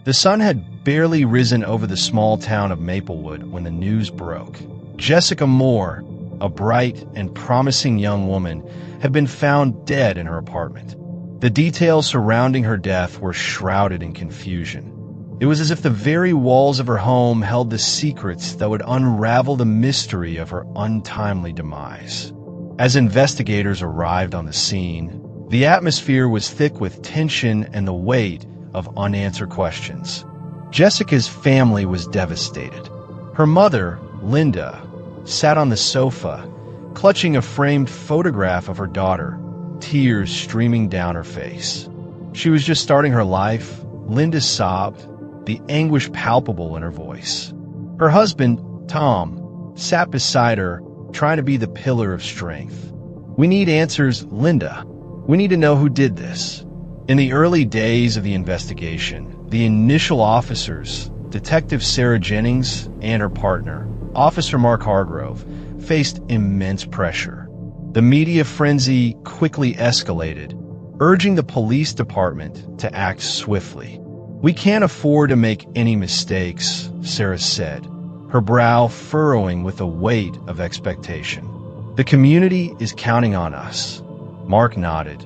The sun had barely risen over the small town of Maplewood when the news broke. Jessica Moore, a bright and promising young woman, had been found dead in her apartment. The details surrounding her death were shrouded in confusion. It was as if the very walls of her home held the secrets that would unravel the mystery of her untimely demise. As investigators arrived on the scene, the atmosphere was thick with tension and the weight of unanswered questions. Jessica's family was devastated. Her mother, Linda, sat on the sofa, clutching a framed photograph of her daughter, tears streaming down her face. She was just starting her life. Linda sobbed, the anguish palpable in her voice. Her husband, Tom, sat beside her, trying to be the pillar of strength. "We need answers, Linda. We need to know who did this." In the early days of the investigation, the initial officers, Detective Sarah Jennings and her partner, Officer Mark Hargrove, faced immense pressure. The media frenzy quickly escalated, urging the police department to act swiftly. "We can't afford to make any mistakes," Sarah said, her brow furrowing with the weight of expectation. "The community is counting on us." Mark nodded,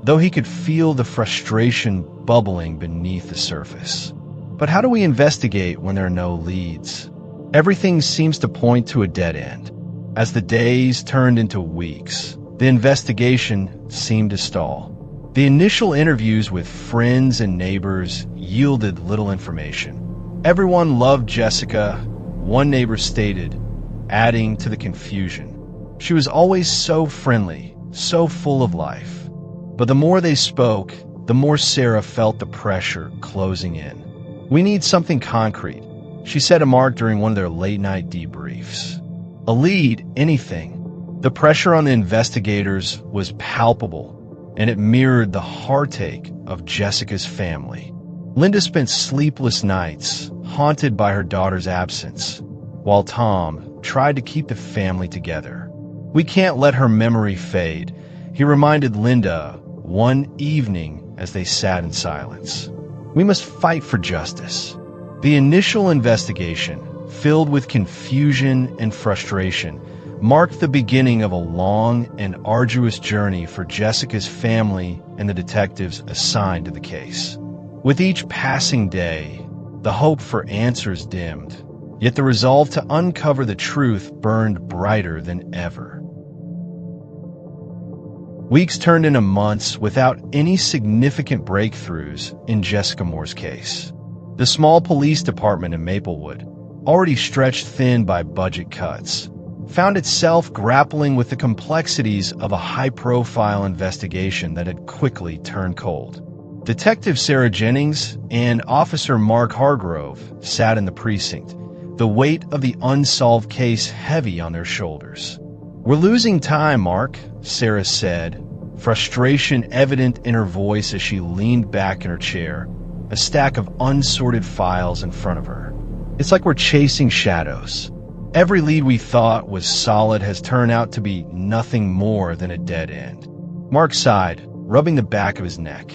though he could feel the frustration bubbling beneath the surface. "But how do we investigate when there are no leads? Everything seems to point to a dead end." As the days turned into weeks, the investigation seemed to stall. The initial interviews with friends and neighbors yielded little information. "Everyone loved Jessica," one neighbor stated, adding to the confusion. "She was always so friendly, so full of life." But the more they spoke, the more Sarah felt the pressure closing in. "We need something concrete," she said to Mark during one of their late-night debriefs. "A lead, anything." The pressure on the investigators was palpable, and it mirrored the heartache of Jessica's family. Linda spent sleepless nights, haunted by her daughter's absence, while Tom tried to keep the family together. "We can't let her memory fade," he reminded Linda one evening as they sat in silence. "We must fight for justice." The initial investigation, filled with confusion and frustration, marked the beginning of a long and arduous journey for Jessica's family and the detectives assigned to the case. With each passing day, the hope for answers dimmed, yet the resolve to uncover the truth burned brighter than ever. Weeks turned into months without any significant breakthroughs in Jessica Moore's case. The small police department in Maplewood, already stretched thin by budget cuts, found itself grappling with the complexities of a high-profile investigation that had quickly turned cold. Detective Sarah Jennings and Officer Mark Hargrove sat in the precinct, the weight of the unsolved case heavy on their shoulders. "We're losing time, Mark," Sarah said, frustration evident in her voice as she leaned back in her chair, a stack of unsorted files in front of her. "It's like we're chasing shadows. Every lead we thought was solid has turned out to be nothing more than a dead end." Mark sighed, rubbing the back of his neck.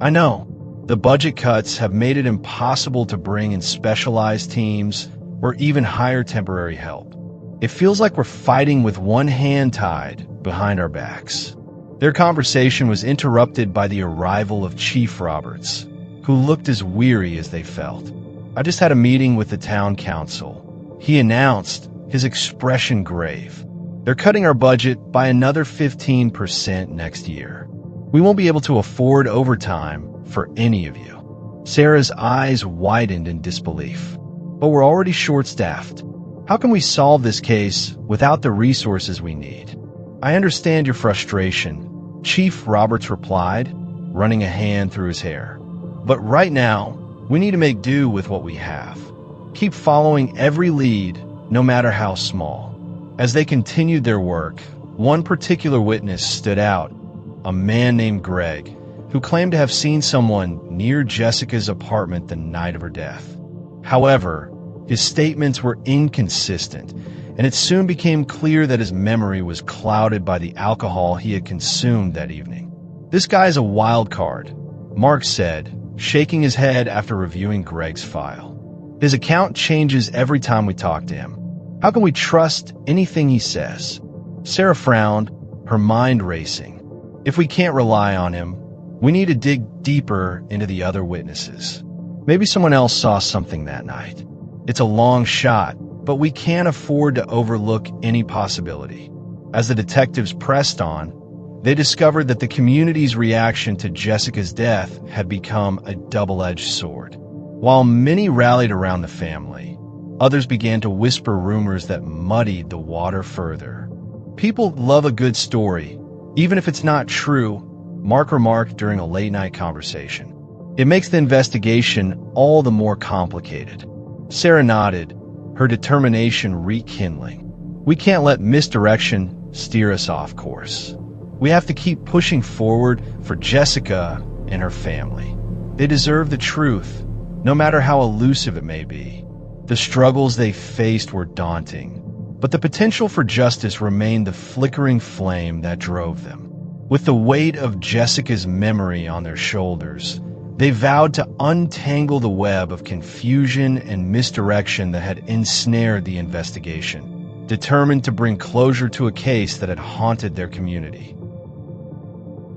"I know. The budget cuts have made it impossible to bring in specialized teams or even hire temporary help. It feels like we're fighting with one hand tied behind our backs." Their conversation was interrupted by the arrival of Chief Roberts, who looked as weary as they felt. "I just had a meeting with the town council," he announced, his expression grave. "They're cutting our budget by another 15% next year. We won't be able to afford overtime for any of you." Sarah's eyes widened in disbelief. "But we're already short-staffed. How can we solve this case without the resources we need?" "I understand your frustration," Chief Roberts replied, running a hand through his hair. "But right now, we need to make do with what we have. Keep following every lead, no matter how small." As they continued their work, one particular witness stood out, a man named Greg, who claimed to have seen someone near Jessica's apartment the night of her death. However, his statements were inconsistent, and it soon became clear that his memory was clouded by the alcohol he had consumed that evening. "This guy is a wild card," Mark said, shaking his head after reviewing Greg's file. His account changes every time we talk to him. How can we trust anything he says? Sarah frowned, her mind racing. If we can't rely on him, we need to dig deeper into the other witnesses. Maybe someone else saw something that night. It's a long shot, but we can't afford to overlook any possibility. As the detectives pressed on, they discovered that the community's reaction to Jessica's death had become a double-edged sword. While many rallied around the family, others began to whisper rumors that muddied the water further. People love a good story, even if it's not true, Mark remarked during a late-night conversation. It makes the investigation all the more complicated. Sarah nodded, her determination rekindling. We can't let misdirection steer us off course. We have to keep pushing forward for Jessica and her family. They deserve the truth, no matter how elusive it may be. The struggles they faced were daunting, but the potential for justice remained the flickering flame that drove them. With the weight of Jessica's memory on their shoulders, they vowed to untangle the web of confusion and misdirection that had ensnared the investigation, determined to bring closure to a case that had haunted their community.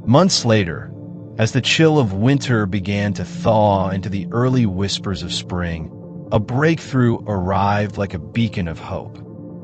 Months later, as the chill of winter began to thaw into the early whispers of spring, a breakthrough arrived like a beacon of hope.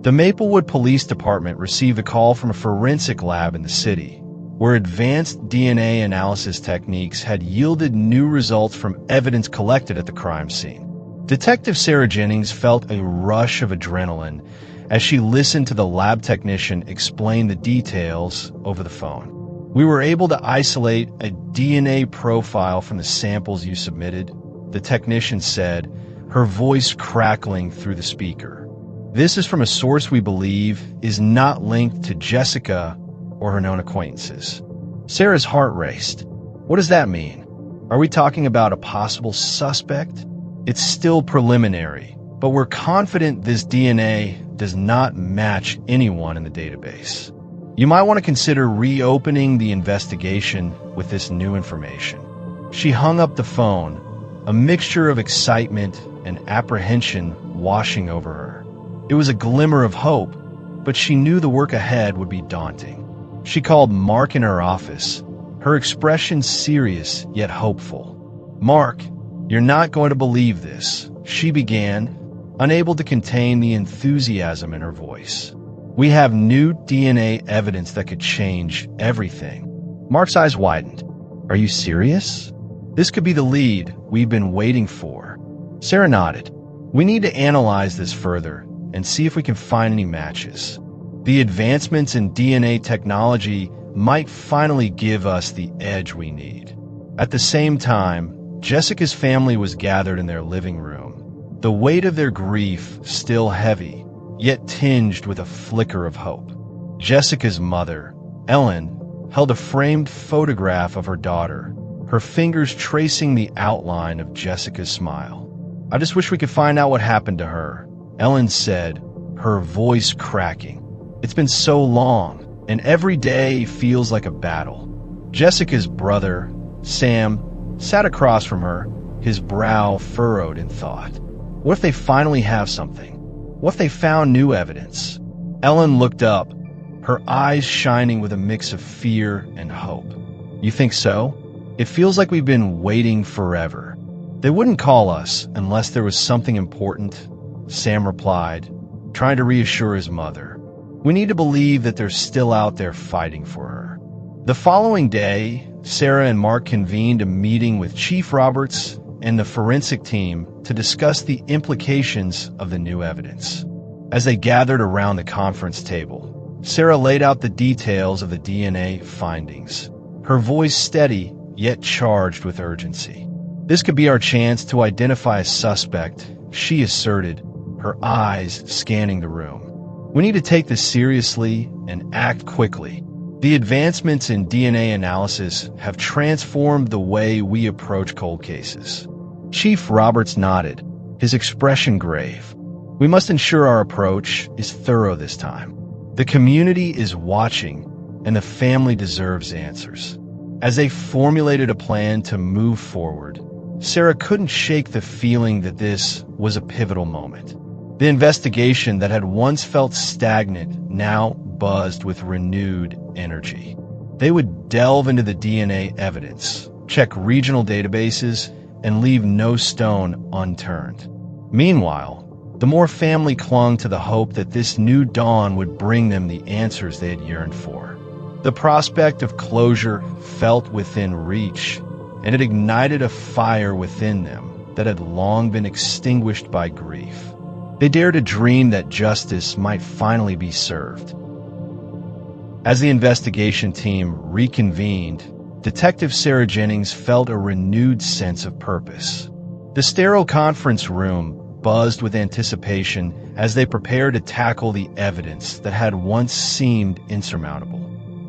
The Maplewood Police Department received a call from a forensic lab in the city, where advanced DNA analysis techniques had yielded new results from evidence collected at the crime scene. Detective Sarah Jennings felt a rush of adrenaline as she listened to the lab technician explain the details over the phone. We were able to isolate a DNA profile from the samples you submitted, the technician said, her voice crackling through the speaker. This is from a source we believe is not linked to Jessica or her known acquaintances. Sarah's heart raced. What does that mean? Are we talking about a possible suspect? It's still preliminary, but we're confident this DNA does not match anyone in the database. You might want to consider reopening the investigation with this new information. She hung up the phone, a mixture of excitement and apprehension washing over her. It was a glimmer of hope, but she knew the work ahead would be daunting. She called Mark in her office, her expression serious yet hopeful. "Mark, you're not going to believe this," she began, unable to contain the enthusiasm in her voice. "We have new DNA evidence that could change everything." Mark's eyes widened. "Are you serious? This could be the lead we've been waiting for." Sarah nodded. "We need to analyze this further and see if we can find any matches. The advancements in DNA technology might finally give us the edge we need." At the same time, Jessica's family was gathered in their living room, the weight of their grief still heavy, yet tinged with a flicker of hope. Jessica's mother, Ellen, held a framed photograph of her daughter, her fingers tracing the outline of Jessica's smile. "I just wish we could find out what happened to her," Ellen said, her voice cracking. "It's been so long, and every day feels like a battle." Jessica's brother, Sam, sat across from her, his brow furrowed in thought. What if they finally have something? What if they found new evidence? Ellen looked up, her eyes shining with a mix of fear and hope. "You think so? It feels like we've been waiting forever." "They wouldn't call us unless there was something important," Sam replied, trying to reassure his mother. "We need to believe that they're still out there fighting for her." The following day, Sarah and Mark convened a meeting with Chief Roberts and the forensic team to discuss the implications of the new evidence. As they gathered around the conference table, Sarah laid out the details of the DNA findings, her voice steady yet charged with urgency. "This could be our chance to identify a suspect," she asserted, her eyes scanning the room. "We need to take this seriously and act quickly. The advancements in DNA analysis have transformed the way we approach cold cases." Chief Roberts nodded, his expression grave. "We must ensure our approach is thorough this time. The community is watching, and the family deserves answers." As they formulated a plan to move forward, Sarah couldn't shake the feeling that this was a pivotal moment. The investigation that had once felt stagnant now buzzed with renewed energy. They would delve into the DNA evidence, check regional databases, and leave no stone unturned. Meanwhile, the Moore family clung to the hope that this new dawn would bring them the answers they had yearned for. The prospect of closure felt within reach, and it ignited a fire within them that had long been extinguished by grief. They dared to dream that justice might finally be served. As the investigation team reconvened, Detective Sarah Jennings felt a renewed sense of purpose. The sterile conference room buzzed with anticipation as they prepared to tackle the evidence that had once seemed insurmountable.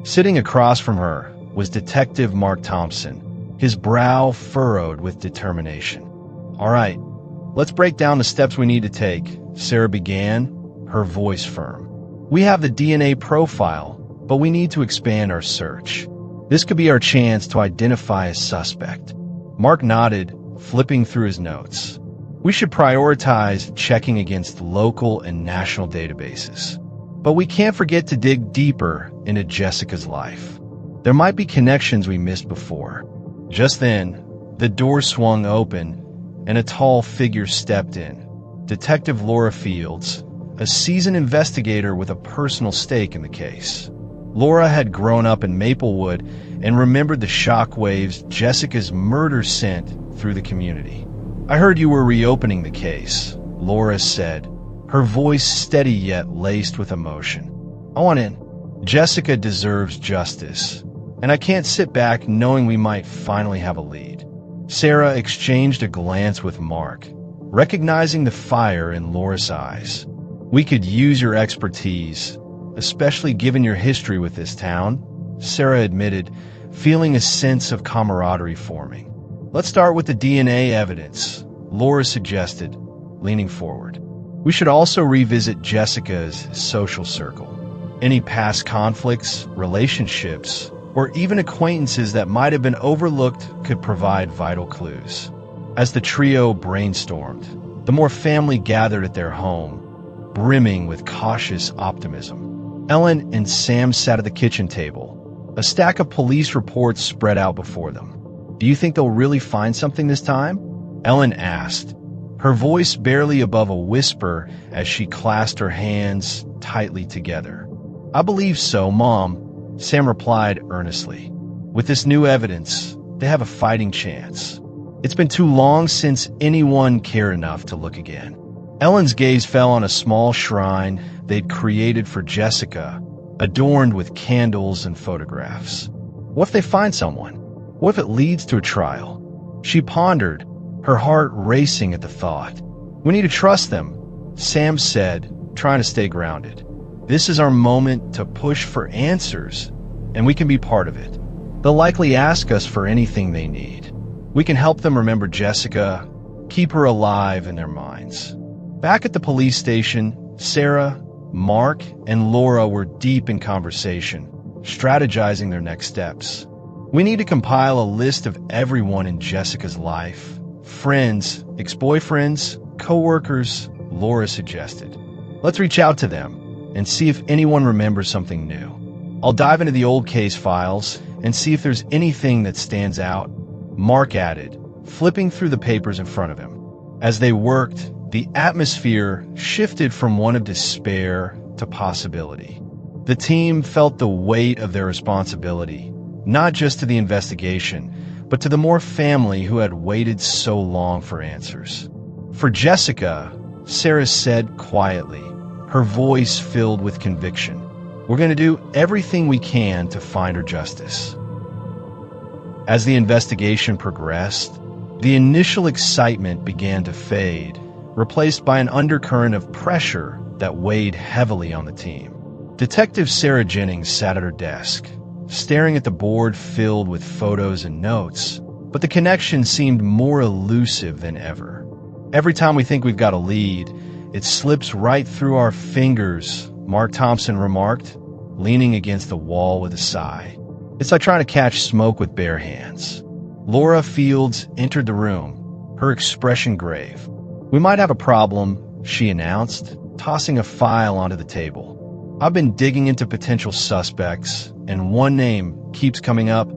Sitting across from her was Detective Mark Thompson, his brow furrowed with determination. "All right, let's break down the steps we need to take," Sarah began, her voice firm. "We have the DNA profile, but we need to expand our search. This could be our chance to identify a suspect." Mark nodded, flipping through his notes. "We should prioritize checking against local and national databases. But we can't forget to dig deeper into Jessica's life. There might be connections we missed before." Just then, the door swung open and a tall figure stepped in. Detective Laura Fields, a seasoned investigator with a personal stake in the case. Laura had grown up in Maplewood and remembered the shockwaves Jessica's murder sent through the community. "I heard you were reopening the case," Laura said, her voice steady yet laced with emotion. "I want in. Jessica deserves justice, and I can't sit back knowing we might finally have a lead." Sarah exchanged a glance with Mark, recognizing the fire in Laura's eyes. "We could use your expertise, especially given your history with this town," Sarah admitted, feeling a sense of camaraderie forming. "Let's start with the DNA evidence," Laura suggested, leaning forward. "We should also revisit Jessica's social circle. Any past conflicts, relationships, or even acquaintances that might have been overlooked could provide vital clues." As the trio brainstormed, the Moore family gathered at their home, brimming with cautious optimism. Ellen and Sam sat at the kitchen table, a stack of police reports spread out before them. "Do you think they'll really find something this time?" Ellen asked, her voice barely above a whisper as she clasped her hands tightly together. "I believe so, Mom," Sam replied earnestly. "With this new evidence, they have a fighting chance. It's been too long since anyone cared enough to look again." Ellen's gaze fell on a small shrine they'd created for Jessica, adorned with candles and photographs. What if they find someone? What if it leads to a trial? She pondered, her heart racing at the thought. "We need to trust them," Sam said, trying to stay grounded. "This is our moment to push for answers, and we can be part of it. They'll likely ask us for anything they need. We can help them remember Jessica, keep her alive in their minds." Back at the police station, Sarah, Mark, and Laura were deep in conversation, strategizing their next steps. "We need to compile a list of everyone in Jessica's life. Friends, ex-boyfriends, co-workers," Laura suggested. "Let's reach out to them and see if anyone remembers something new. I'll dive into the old case files and see if there's anything that stands out," Mark added, flipping through the papers in front of him. As they worked, the atmosphere shifted from one of despair to possibility. The team felt the weight of their responsibility, not just to the investigation, but to the Moore family who had waited so long for answers. "For Jessica," Sarah said quietly, her voice filled with conviction, "we're going to do everything we can to find her justice." As the investigation progressed, the initial excitement began to fade, replaced by an undercurrent of pressure that weighed heavily on the team. Detective Sarah Jennings sat at her desk, staring at the board filled with photos and notes, but the connection seemed more elusive than ever. "Every time we think we've got a lead, it slips right through our fingers," Mark Thompson remarked, leaning against the wall with a sigh. "It's like trying to catch smoke with bare hands." Laura Fields entered the room, her expression grave. "We might have a problem," she announced, tossing a file onto the table. "I've been digging into potential suspects, and one name keeps coming up: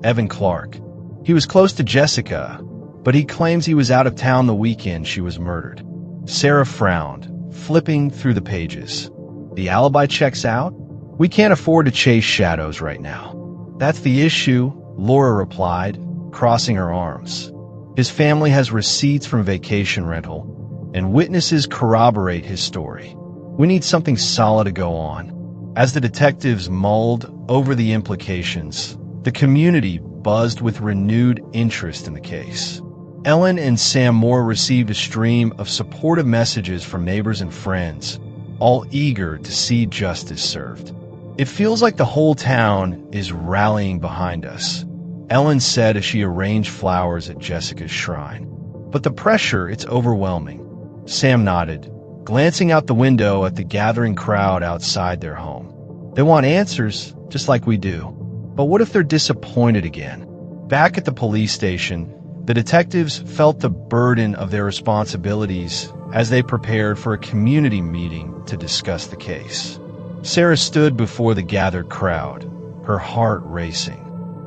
Evan Clark. He was close to Jessica, but he claims he was out of town the weekend she was murdered." Sarah frowned, flipping through the pages. "The alibi checks out? We can't afford to chase shadows right now." "That's the issue," Laura replied, crossing her arms. "His family has receipts from vacation rental, and witnesses corroborate his story. We need something solid to go on." As the detectives mulled over the implications, the community buzzed with renewed interest in the case. Ellen and Sam Moore received a stream of supportive messages from neighbors and friends, all eager to see justice served. "It feels like the whole town is rallying behind us," Ellen said as she arranged flowers at Jessica's shrine. "But the pressure, it's overwhelming." Sam nodded, glancing out the window at the gathering crowd outside their home. "They want answers, just like we do. But what if they're disappointed again?" Back at the police station, the detectives felt the burden of their responsibilities as they prepared for a community meeting to discuss the case. Sarah stood before the gathered crowd, her heart racing.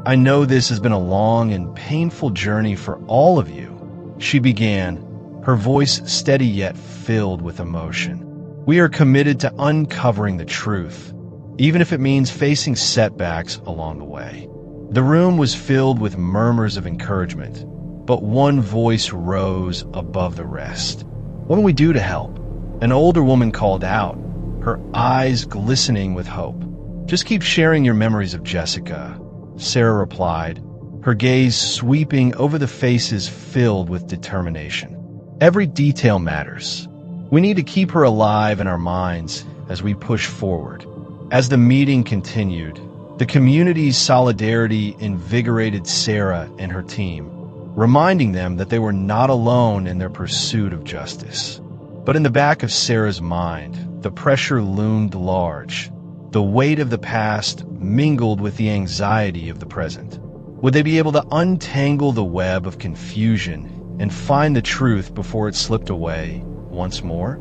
"I know this has been a long and painful journey for all of you," she began, her voice steady yet filled with emotion. "We are committed to uncovering the truth, even if it means facing setbacks along the way." The room was filled with murmurs of encouragement, but one voice rose above the rest. "What can we do to help?" An older woman called out, her eyes glistening with hope. "Just keep sharing your memories of Jessica," Sarah replied, her gaze sweeping over the faces filled with determination. "Every detail matters. We need to keep her alive in our minds as we push forward." As the meeting continued, the community's solidarity invigorated Sarah and her team, reminding them that they were not alone in their pursuit of justice. But in the back of Sarah's mind, the pressure loomed large. The weight of the past mingled with the anxiety of the present. Would they be able to untangle the web of confusion and find the truth before it slipped away once more?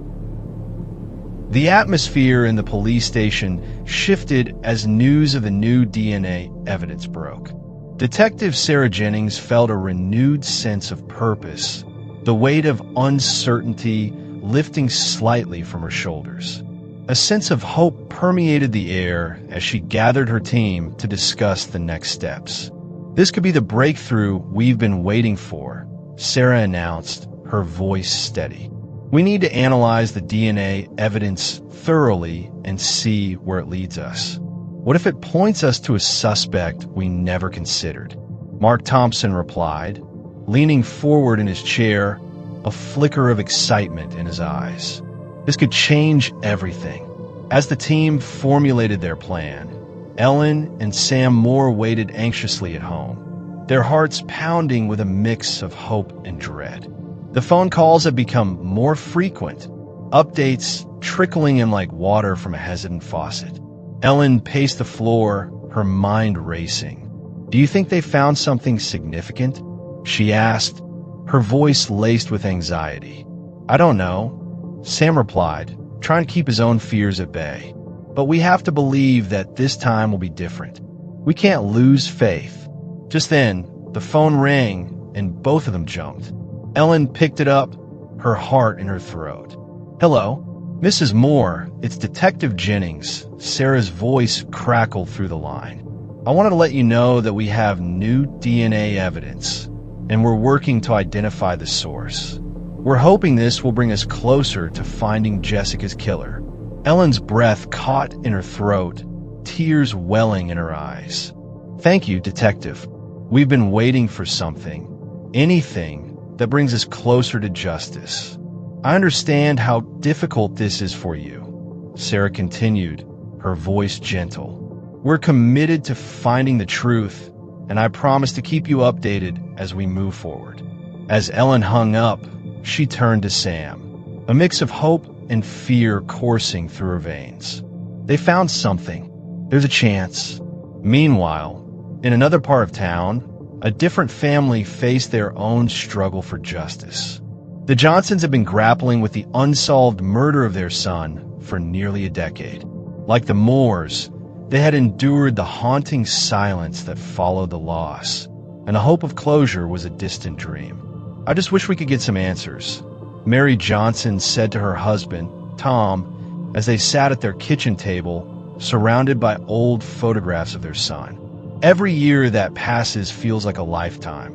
The atmosphere in the police station shifted as news of the new DNA evidence broke. Detective Sarah Jennings felt a renewed sense of purpose, the weight of uncertainty lifting slightly from her shoulders. A sense of hope permeated the air as she gathered her team to discuss the next steps. "This could be the breakthrough we've been waiting for," Sarah announced, her voice steady. "We need to analyze the DNA evidence thoroughly and see where it leads us. What if it points us to a suspect we never considered?" Mark Thompson replied, leaning forward in his chair, a flicker of excitement in his eyes. This could change everything. As the team formulated their plan, Ellen and Sam Moore waited anxiously at home, their hearts pounding with a mix of hope and dread. The phone calls had become more frequent, updates trickling in like water from a hesitant faucet. Ellen paced the floor, her mind racing. "Do you think they found something significant?" she asked, her voice laced with anxiety. "I don't know," Sam replied, trying to keep his own fears at bay. "But we have to believe that this time will be different. We can't lose faith." Just then, the phone rang, and both of them jumped. Ellen picked it up, her heart in her throat. "Hello, Mrs. Moore, it's Detective Jennings." Sarah's voice crackled through the line. "I wanted to let you know that we have new DNA evidence, and we're working to identify the source. We're hoping this will bring us closer to finding Jessica's killer." Ellen's breath caught in her throat, tears welling in her eyes. "Thank you, Detective. We've been waiting for something, anything, that brings us closer to justice. I understand how difficult this is for you," Sarah continued, her voice gentle. "We're committed to finding the truth, and I promise to keep you updated as we move forward." As Ellen hung up, she turned to Sam, a mix of hope and fear coursing through her veins. "They found something. There's a chance." Meanwhile, in another part of town, a different family faced their own struggle for justice. The Johnsons have been grappling with the unsolved murder of their son for nearly a decade. Like the Moores, they had endured the haunting silence that followed the loss, and the hope of closure was a distant dream. "I just wish we could get some answers," Mary Johnson said to her husband, Tom, as they sat at their kitchen table, surrounded by old photographs of their son. "Every year that passes feels like a lifetime."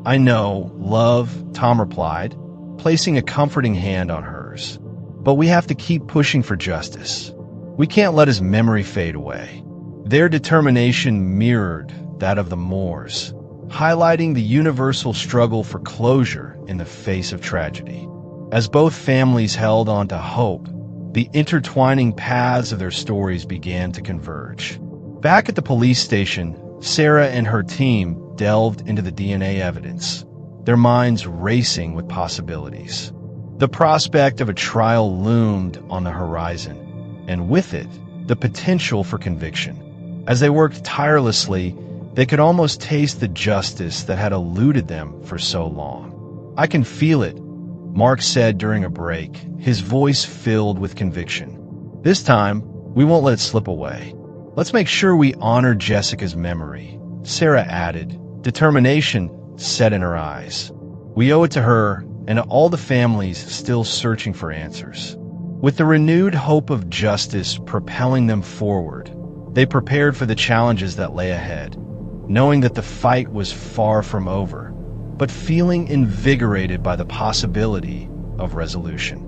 "I know, love," Tom replied, placing a comforting hand on hers. "But we have to keep pushing for justice. We can't let his memory fade away." Their determination mirrored that of the Moores, highlighting the universal struggle for closure in the face of tragedy. As both families held on to hope, the intertwining paths of their stories began to converge. Back at the police station, Sarah and her team delved into the DNA evidence, their minds racing with possibilities. The prospect of a trial loomed on the horizon, and with it, the potential for conviction. As they worked tirelessly, they could almost taste the justice that had eluded them for so long. "I can feel it," Mark said during a break, his voice filled with conviction. "This time, we won't let it slip away. Let's make sure we honor Jessica's memory," Sarah added, determination set in her eyes. "We owe it to her and to all the families still searching for answers." With the renewed hope of justice propelling them forward, they prepared for the challenges that lay ahead, knowing that the fight was far from over, but feeling invigorated by the possibility of resolution.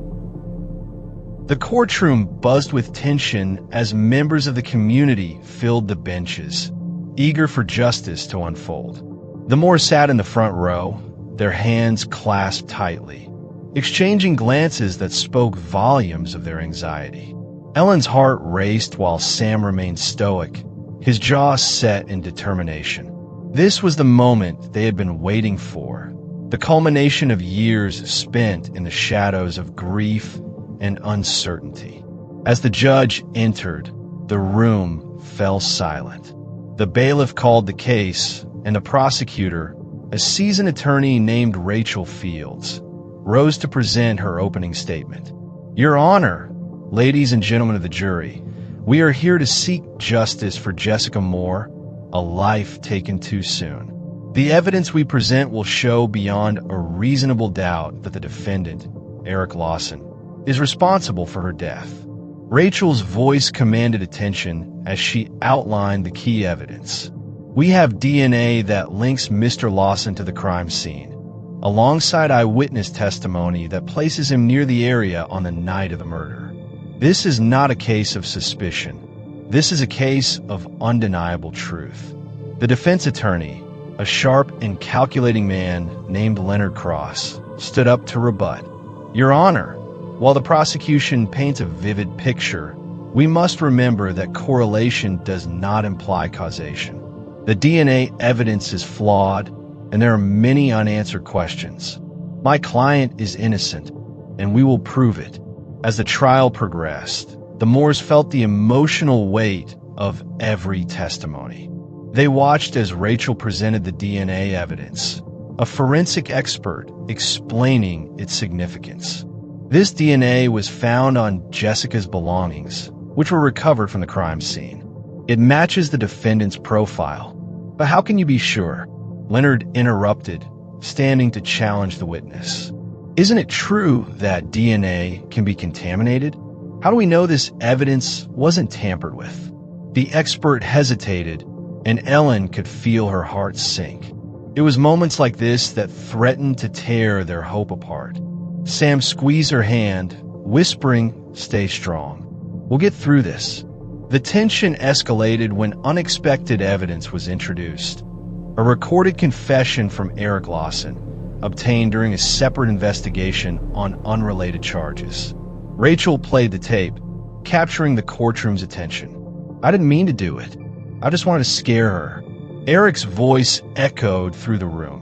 The courtroom buzzed with tension as members of the community filled the benches, eager for justice to unfold. The Moores sat in the front row, their hands clasped tightly, exchanging glances that spoke volumes of their anxiety. Ellen's heart raced while Sam remained stoic, his jaw set in determination. This was the moment they had been waiting for, the culmination of years spent in the shadows of grief and uncertainty. As the judge entered, the room fell silent. The bailiff called the case, and the prosecutor, a seasoned attorney named Rachel Fields, rose to present her opening statement. "Your Honor, ladies and gentlemen of the jury, we are here to seek justice for Jessica Moore, a life taken too soon. The evidence we present will show beyond a reasonable doubt that the defendant, Eric Lawson, is responsible for her death." Rachel's voice commanded attention as she outlined the key evidence. "We have DNA that links Mr. Lawson to the crime scene, alongside eyewitness testimony that places him near the area on the night of the murder. This is not a case of suspicion. This is a case of undeniable truth." The defense attorney, a sharp and calculating man named Leonard Cross, stood up to rebut. "Your Honor, while the prosecution paints a vivid picture, we must remember that correlation does not imply causation. The DNA evidence is flawed, and there are many unanswered questions. My client is innocent, and we will prove it." As the trial progressed, the Moores felt the emotional weight of every testimony. They watched as Rachel presented the DNA evidence, a forensic expert explaining its significance. This DNA was found on Jessica's belongings, which were recovered from the crime scene. It matches the defendant's profile. "But how can you be sure?" Leonard interrupted, standing to challenge the witness. "Isn't it true that DNA can be contaminated? How do we know this evidence wasn't tampered with?" The expert hesitated, and Ellen could feel her heart sink. It was moments like this that threatened to tear their hope apart. Sam squeezed her hand, whispering, "Stay strong. We'll get through this." The tension escalated when unexpected evidence was introduced. A recorded confession from Eric Lawson, obtained during a separate investigation on unrelated charges. Rachel played the tape, capturing the courtroom's attention. "I didn't mean to do it. I just wanted to scare her." Eric's voice echoed through the room,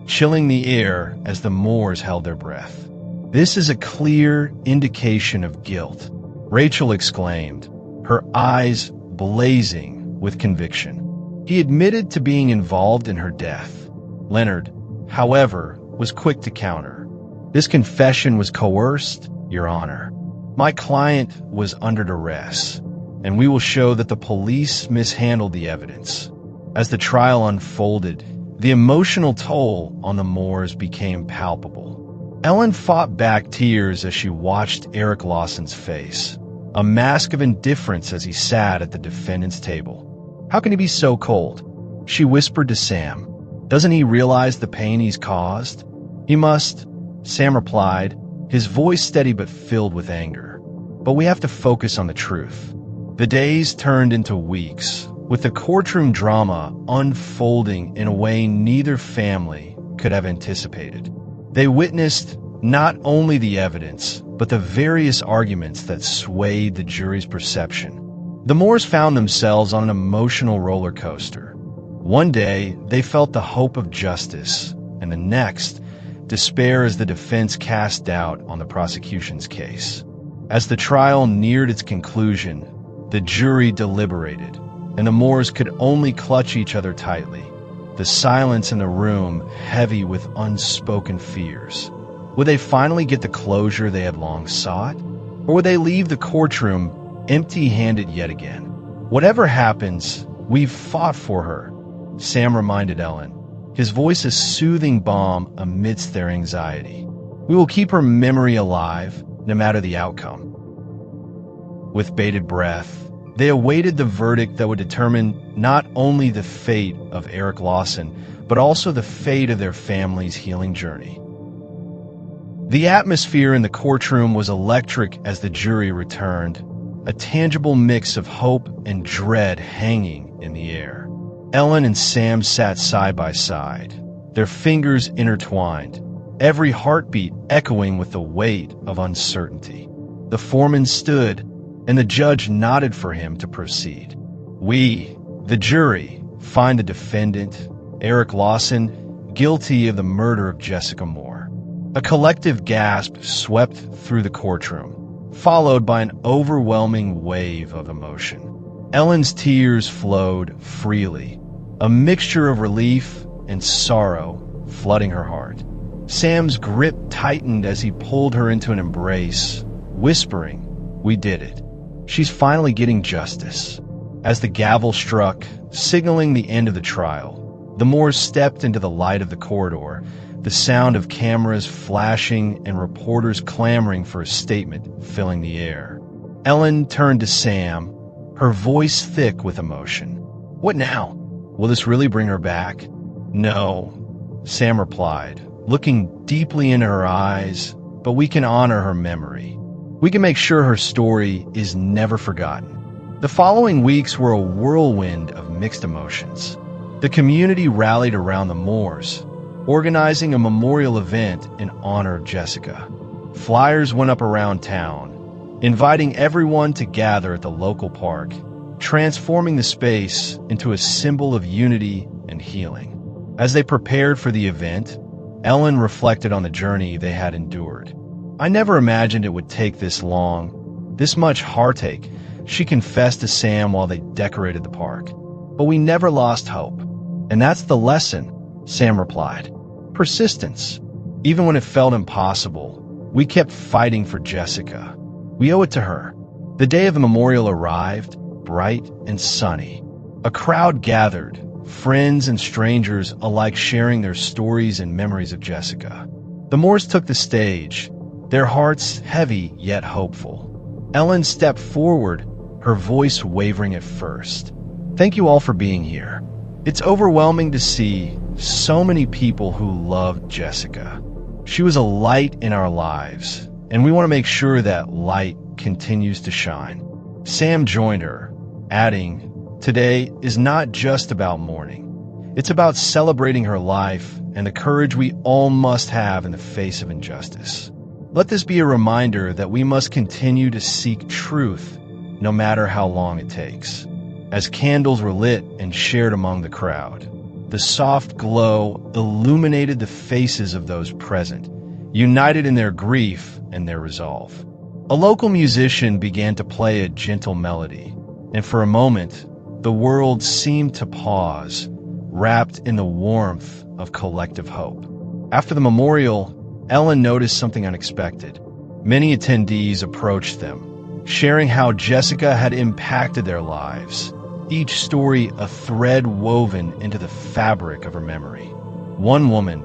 chilling the air as the Moores held their breath. "This is a clear indication of guilt," Rachel exclaimed, her eyes blazing with conviction. "He admitted to being involved in her death. Leonard, however, was quick to counter. "This confession was coerced, Your Honor. My client was under duress, and we will show that the police mishandled the evidence." As the trial unfolded, the emotional toll on the Moores became palpable. Ellen fought back tears as she watched Eric Lawson's face, a mask of indifference as he sat at the defendant's table. "How can he be so cold?" she whispered to Sam. "Doesn't he realize the pain he's caused?" "He must," Sam replied, his voice steady but filled with anger. "But we have to focus on the truth." The days turned into weeks, with the courtroom drama unfolding in a way neither family could have anticipated. They witnessed not only the evidence, but the various arguments that swayed the jury's perception. The Moores found themselves on an emotional roller coaster. One day, they felt the hope of justice, and the next, despair as the defense cast doubt on the prosecution's case. As the trial neared its conclusion, the jury deliberated, and the Moores could only clutch each other tightly, the silence in the room heavy with unspoken fears. Would they finally get the closure they had long sought? Or would they leave the courtroom empty-handed yet again? "Whatever happens, we've fought for her," Sam reminded Ellen, his voice a soothing balm amidst their anxiety. "We will keep her memory alive, no matter the outcome." With bated breath, they awaited the verdict that would determine not only the fate of Eric Lawson, but also the fate of their family's healing journey. The atmosphere in the courtroom was electric as the jury returned, a tangible mix of hope and dread hanging in the air. Ellen and Sam sat side by side, their fingers intertwined, every heartbeat echoing with the weight of uncertainty. The foreman stood, and the judge nodded for him to proceed. "We, the jury, find the defendant, Eric Lawson, guilty of the murder of Jessica Moore." A collective gasp swept through the courtroom, followed by an overwhelming wave of emotion. Ellen's tears flowed freely, a mixture of relief and sorrow flooding her heart. Sam's grip tightened as he pulled her into an embrace, whispering, "We did it. She's finally getting justice." As the gavel struck, signaling the end of the trial, the Moores stepped into the light of the corridor, the sound of cameras flashing and reporters clamoring for a statement filling the air. Ellen turned to Sam, her voice thick with emotion. "What now? Will this really bring her back?" "No," Sam replied, looking deeply into her eyes, "but we can honor her memory. We can make sure her story is never forgotten." The following weeks were a whirlwind of mixed emotions. The community rallied around the Moores, organizing a memorial event in honor of Jessica. Flyers went up around town, inviting everyone to gather at the local park, transforming the space into a symbol of unity and healing. As they prepared for the event, Ellen reflected on the journey they had endured. "I never imagined it would take this long, this much heartache," she confessed to Sam while they decorated the park. "But we never lost hope. And that's the lesson," Sam replied. "Persistence. Even when it felt impossible, we kept fighting for Jessica. We owe it to her." The day of the memorial arrived, bright and sunny. A crowd gathered, friends and strangers alike sharing their stories and memories of Jessica. The Moores took the stage, their hearts heavy yet hopeful. Ellen stepped forward, her voice wavering at first. "Thank you all for being here. It's overwhelming to see so many people who loved Jessica. She was a light in our lives, and we want to make sure that light continues to shine." Sam joined her, adding, "Today is not just about mourning. It's about celebrating her life and the courage we all must have in the face of injustice. Let this be a reminder that we must continue to seek truth, no matter how long it takes." As candles were lit and shared among the crowd, the soft glow illuminated the faces of those present, united in their grief and their resolve. A local musician began to play a gentle melody, and for a moment, the world seemed to pause, wrapped in the warmth of collective hope. After the memorial, Ellen noticed something unexpected. Many attendees approached them, sharing how Jessica had impacted their lives, each story a thread woven into the fabric of her memory. One woman,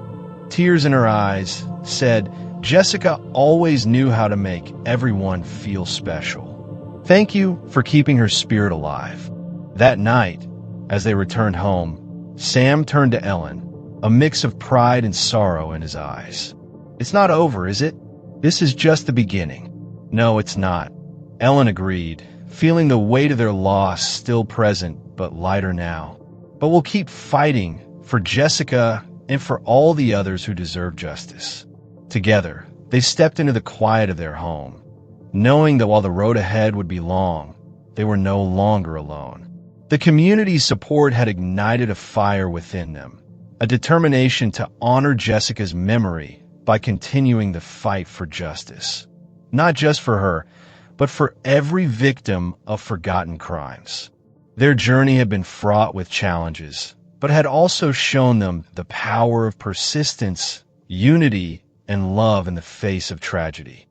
tears in her eyes, said, "Jessica always knew how to make everyone feel special. Thank you for keeping her spirit alive." That night, as they returned home, Sam turned to Ellen, a mix of pride and sorrow in his eyes. "It's not over, is it? This is just the beginning." "No, it's not," Ellen agreed, feeling the weight of their loss still present but lighter now. "But we'll keep fighting for Jessica and for all the others who deserve justice." Together, they stepped into the quiet of their home, knowing that while the road ahead would be long, they were no longer alone. The community's support had ignited a fire within them, a determination to honor Jessica's memory by continuing the fight for justice. Not just for her, but for every victim of forgotten crimes. Their journey had been fraught with challenges, but had also shown them the power of persistence, unity, and love in the face of tragedy.